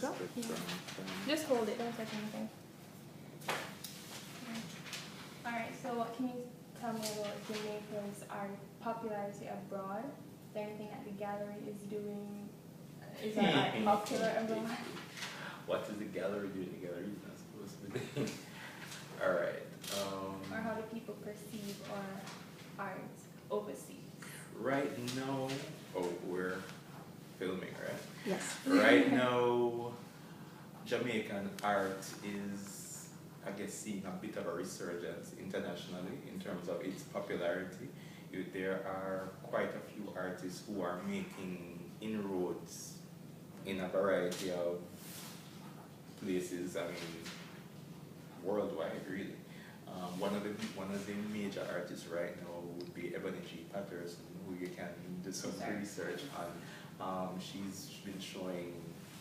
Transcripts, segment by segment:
drop? Yeah. Just hold it, don't touch anything. Alright, so what can you tell me about Jamaica's art popularity abroad? Is there anything that the gallery is doing? Is our art popular abroad? What is the gallery doing? The gallery is not supposed to be doing. Alright. Or how do people perceive our art overseas? Right now, we're filming, right? Yes. Right now, Jamaican art is, I guess, seeing a bit of a resurgence internationally in terms of its popularity. There are quite a few artists who are making inroads in a variety of places, I mean, worldwide, really. One of the major artists right now would be Ebony G. Patterson, who you can do some research on. She's been showing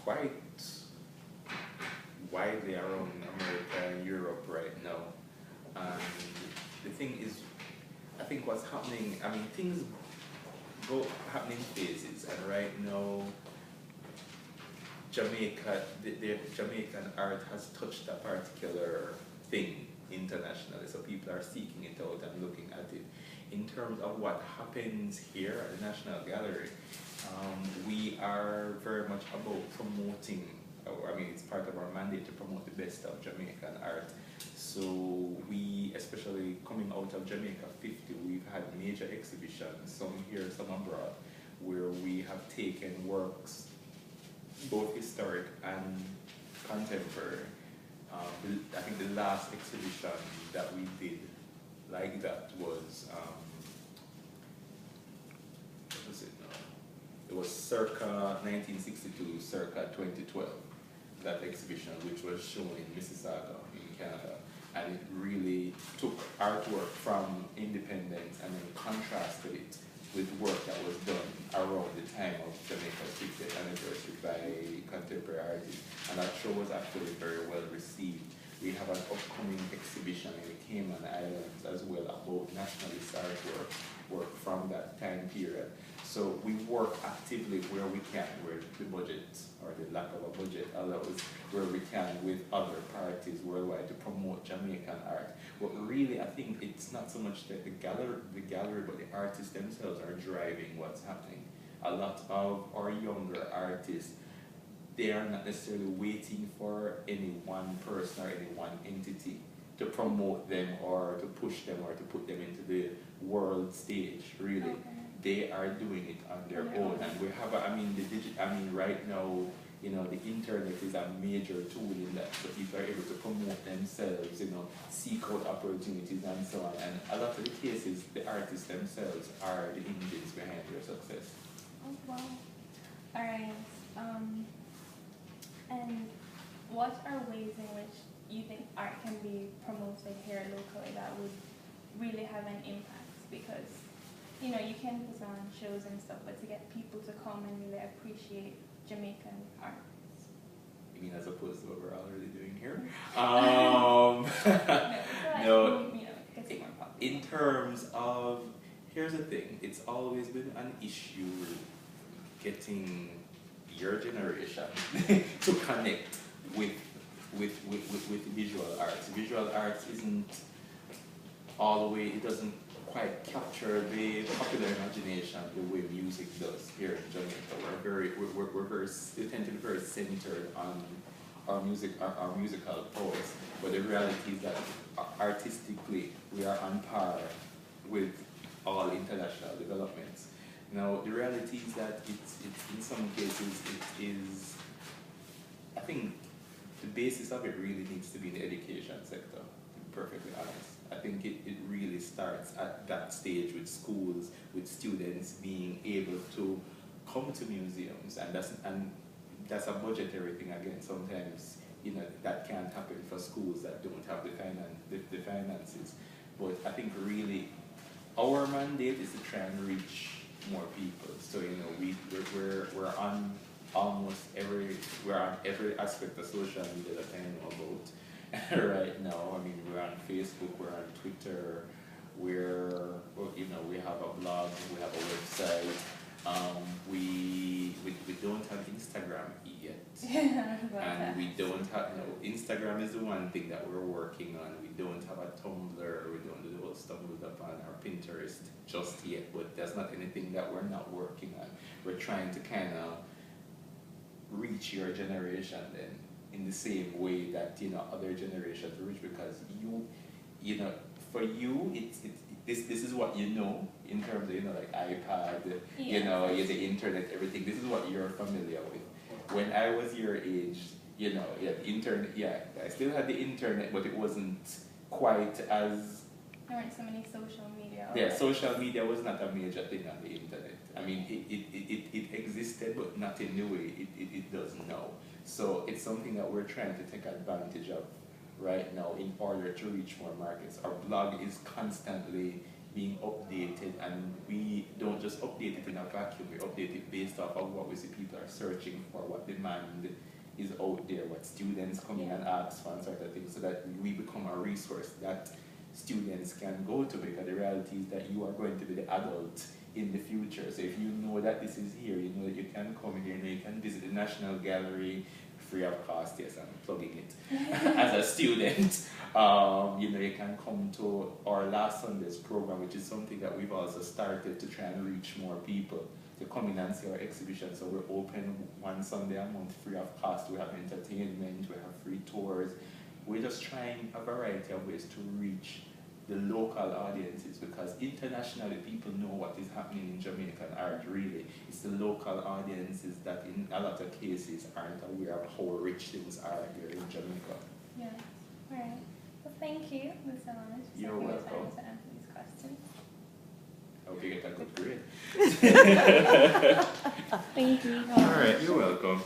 quite widely around America and Europe right now. And the thing is, I think what's happening, I mean, things go happening in phases, and right now, Jamaica, the Jamaican art has touched a particular thing internationally, so people are seeking it out and looking at it. In terms of what happens here at the National Gallery, we are very much about promoting, I mean, it's part of our mandate to promote the best of Jamaican art. So we, especially coming out of Jamaica 50, we've had major exhibitions, some here, some abroad, where we have taken works, both historic and contemporary. I think the last exhibition that we did like that was, what was it now? It was circa 1962, circa 2012, that exhibition, which was shown in Mississauga in Canada. And it really took artwork from independence and then contrasted it with work that was done around the time of Jamaica's 50th anniversary by contemporary artists. And that show was actually very well received. We have an upcoming exhibition in the Cayman Islands as well about nationalist artwork, work from that time period. So we work actively where we can, where the budget or the lack of a budget allows, where we can with other parties worldwide to promote Jamaican art. But really, I think it's not so much that the gallery, but the artists themselves are driving what's happening. A lot of our younger artists, they are not necessarily waiting for any one person or any one entity to promote them or to push them or to put them into the world stage, really. Okay. They are doing it on their own. And we have, right now, you know, the internet is a major tool in that, so people are able to promote themselves, you know, seek out opportunities and so on. And a lot of the cases, the artists themselves are the engines behind their success. Oh, wow. All right. And what are ways in which you think art can be promoted here locally that would really have an impact? Because, you know, you can put on shows and stuff, but to get people to come and really appreciate Jamaican art. You mean as opposed to what we're already doing here? No, you know, it gets more popular. In terms of, here's the thing, it's always been an issue getting your generation to connect with visual arts. Visual arts isn't all the way, it doesn't quite capture the popular imagination the way music does here in Jamaica. We tend to be very centered on our musical prowess, but the reality is that artistically we are on par with all international developments. Now, the reality is that it's in some cases, it is, I think the basis of it really needs to be in the education sector, to be perfectly honest. I think it really starts at that stage with schools, with students being able to come to museums, and that's a budgetary thing again. Sometimes, you know, that can't happen for schools that don't have the finances. But I think really our mandate is to try and reach more people. So, you know, we're on almost every aspect of social media that I know about right now. I mean, we're on Facebook, we're on Twitter, we have a blog, we have a website. We don't have Instagram yet. Yeah, about And that. we don't have, Instagram is the one thing that we're working on. We don't have a Tumblr, we don't do those stumbled upon our Pinterest just yet, but that's not anything that we're not working on. We're trying to kind of reach your generation then in the same way that, other generations reach, because for you, this is what you know in terms of, like iPad, the internet, everything. This is what you're familiar with. When I was your age, the internet, I still had the internet, but it wasn't quite as... There weren't so many social media. Yeah, social media was not a major thing on the internet. I mean, it existed, but not in the way it does now. So it's something that we're trying to take advantage of right now in order to reach more markets. Our blog is constantly being updated, and we don't just update it in a vacuum. We update it based off of what we see people are searching for, what demand is out there, what students come in and ask for, and sort of things, so that we become a resource that students can go to, because the reality is that you are going to be the adult in the future. So if you know that this is here, you know that you can come here, you can visit the National Gallery free of cost. Yes, I'm plugging it. As a student, you can come to our last Sunday's program, which is something that we've also started to try and reach more people to come in and see our exhibition. So we're open one Sunday a month free of cost. We have entertainment, we have free tours. We're just trying a variety of ways to reach the local audiences, because internationally people know what is happening in Jamaican art, really. It's the local audiences that in a lot of cases aren't aware of how rich things are here in Jamaica. Yeah, all right. Well, thank you, Mr. Lawrence, for You're taking the welcome. time to answer these questions. I hope you get a good grade. Thank you. All right, you're welcome.